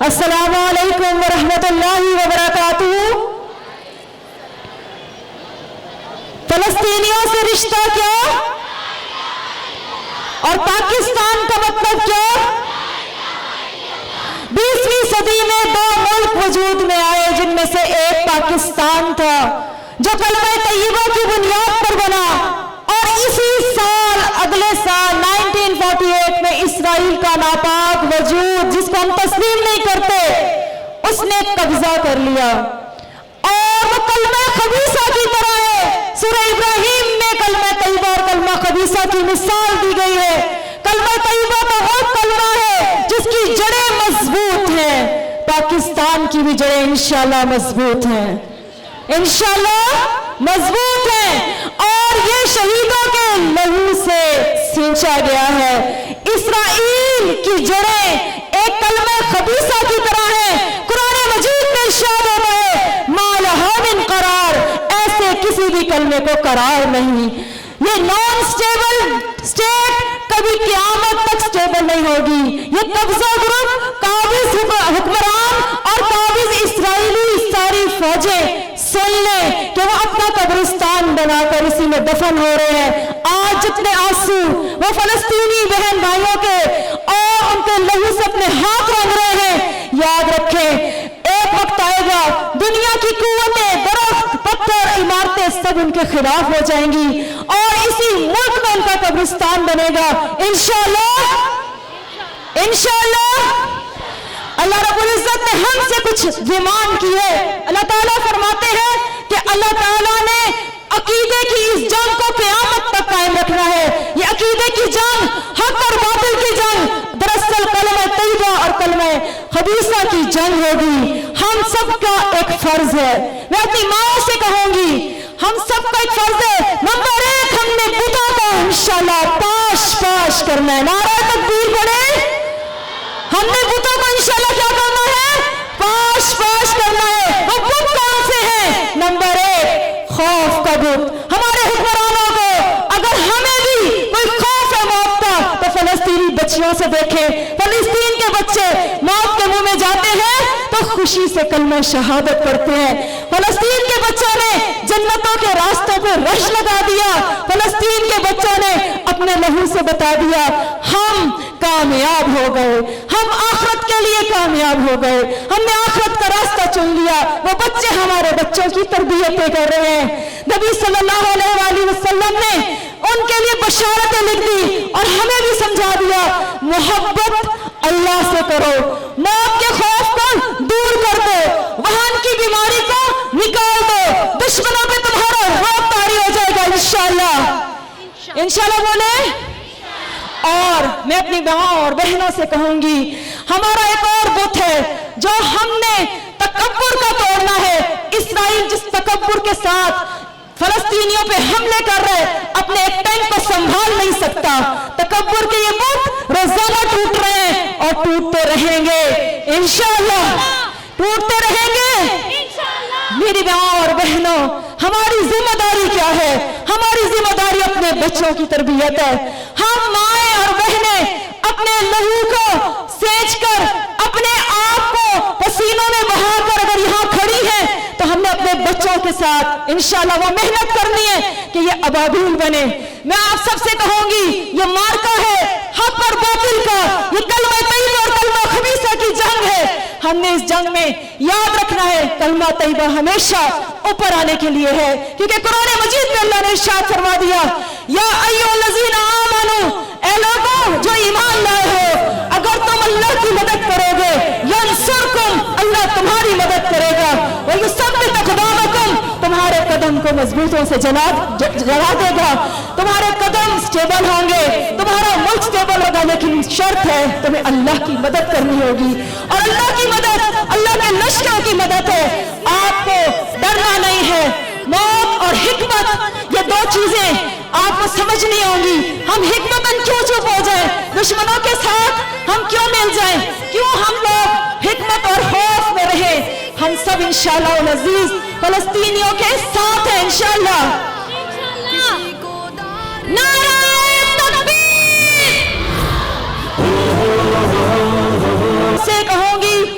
السلام علیکم ورحمۃ اللہ وبرکاتہ۔ فلسطینیوں سے رشتہ کیا اور پاکستان کا مطلب کیا؟ 20ویں صدی میں 2 ملک وجود میں آئے جن میں سے ایک پاکستان تھا جو کلمہ طیبہ کی بنیاد پر بنا، اور اسی سال اگلے سال 1948 میں اسرائیل کا ناپاک وجود جس کو ہم تسلیم نہیں کرتے اس نے قبضہ کر لیا، اور وہ کلمہ خبیثہ کی طرح ہے۔ سورہ ابراہیم میں کلمہ طیبہ اور کلمہ خبیثہ کی مثال دی گئی ہے۔ کلمہ طیبہ تو وہ کلمہ ہے جس کی جڑیں مضبوط ہیں، پاکستان کی بھی جڑیں انشاءاللہ مضبوط ہیں، انشاءاللہ مضبوط ہیں، اور یہ شہیدوں کے لہو سے سینچا گیا ہے۔ اسرائیل کی جڑیں ایک کلمہ خبیثہ کی طرح ہیں۔ قرآن مجید میں ارشاد ہوتا ہے ما لہا من قرار، ایسے کسی بھی کلمے کو قرار نہیں۔ یہ نان سٹیبل سٹیٹ کبھی قیامت تک سٹیبل نہیں ہوگی۔ یہ قبضہ گروپ، قابض حکمران اور قابض اسرائیلی ساری فوجیں سن لیں کہ وہ اپنا قبرستان بنا کر اسی میں دفن ہو رہے ہیں۔ آج جتنے آنسو وہ فلسطینی بہن بھائیوں کے اور ان کے لہو سے اپنے ہاتھ رنگ رہے ہیں، یاد رکھیں ایک وقت آئے گا دنیا کی قوتیں، درخت، پتھر، عمارتیں سب ان کے خلاف ہو جائیں گی اور اسی ملک میں ان کا قبرستان بنے گا انشاءاللہ۔ انشاءاللہ اللہ رب العزت نے ہم سے کچھ ڈیمانڈ کی ہے۔ اللہ تعالیٰ فرماتے ہیں کہ اللہ تعالیٰ نے عقیدے کی اس جنگ کو قیامت تک قائم رکھنا ہے۔ یہ عقیدے کی جنگ، حق اور باطل کی جنگ، دراصل کلمہ طیبہ اور کلمہ خبیثہ کی جنگ ہوگی۔ ہم سب کا ایک فرض ہے، میں اپنی ماں سے کہوں گی ہم سب کا ایک فرض ہے، نمبر 1 ہم نے بتوں کو انشاءاللہ پاش کرنا ہے۔ نعرہ تکبیر پڑھیں۔ ہم نے بتوں کو انشاءاللہ کیا کرنا ہے؟ پاش کرنا ہے۔ وہ بت کون سے ہیں؟ نمبر 1 خوف کا بت۔ ہمارے حکمرانوں کو اگر ہمیں بھی کوئی خوف ہے موت کا تو فلسطینی بچیوں سے دیکھیں، فلسطین کے بچے موت کے منہ میں جاتے ہیں تو خوشی سے کلمہ شہادت پڑھتے ہیں۔ فلسطین کے بچوں نے جنتوں کے راستوں پہ رش لگا دیا، فلسطین کے بچوں نے اپنے لہو سے بتا دیا ہم کامیاب ہو گئے، ہم آخرت کے لیے کامیاب ہو گئے، ہم نے آخرت کا راستہ چن لیا۔ وہ بچے ہمارے بچوں کی تربیتیں کر رہے ہیں۔ نبی صلی اللہ علیہ وآلہ وسلم نے ان کے لیے بشارتیں لکھ دی اور ہمیں بھی سمجھا دیا محبت اللہ سے کرو، موت کے خوف کو دور کر دو، وہن کی بیماری کو نکال دو، دشمنوں پہ تمہارا روب طاری ہو جائے گا انشاءاللہ۔ انشاءاللہ بولے۔ اور میں اپنی ماں اور بہنوں سے کہوں گی ہمارا ایک اور بت ہے جو ہم نے تکبر کا توڑنا ہے۔ اسرائیل جس تکبر کے ساتھ فلسطینیوں پہ حملے کر رہے اپنے ایک ٹینک کو سنبھال نہیں سکتا، تکبر کے یہ بت روزانہ ٹوٹ رہے ہیں اور ٹوٹتے رہیں گے انشاءاللہ، ٹوٹتے رہیں گے۔ میری ماں اور بہنوں ہماری ذمہ داری کیا ہے؟ ہماری ذمہ داری اپنے بچوں کی تربیت ہے۔ ہم مائیں اور بہنیں اپنے لہو کو سینچ کر، اپنے آپ کو پسینوں میں بہا کر اگر یہاں کھڑی ہیں تو ہم نے اپنے بچوں کے ساتھ انشاءاللہ وہ محنت کرنی ہے کہ یہ ابابیل بنے۔ میں آپ سب سے کہوں گی یہ مارکا ہے حق اور باطل کا، یہ کلمہ طیبہ اور کلمہ خبیثہ کی جنگ ہے۔ ہم نے اس جنگ میں یاد رکھنا ہے کلمہ طیبہ ہمیشہ اوپر آنے کے لیے ہے، کیونکہ قرآن مجید میں اللہ نے ارشاد فرما دیا یا ایھا الذین آمنو، اے لوگوں جو ایمان لائے ہو اگر تم اللہ کی مدد کرو گے ینصرکم، اللہ تمہاری مدد کرے گا، ویثبت اقدامکم، تمہارے قدم کو مضبوطوں سے جلا دے گا، تمہارے قدم سٹیبل ہوں گے، تمہارا ملک سٹیبل ہوگا، لیکن شرط ہے تمہیں اللہ کی مدد کرنی ہوگی، اور اللہ کی مدد اللہ کے لشکروں کی مدد ہے۔ آپ کو ڈرنا نہیں ہے۔ موت اور حکمت یہ 2 چیزیں آپ کو سمجھنی ہوں گی۔ ہم حکمتاً کیوں چپ ہو جائیں، دشمنوں کے ساتھ ہم کیوں مل جائیں، کیوں ہم لوگ حکمت اور خوف میں رہیں؟ ہم سب انشاءاللہ العزیز فلسطینیوں کے ساتھ ہیں انشاءاللہ۔ نعرہ تکبیر سے کہوں گی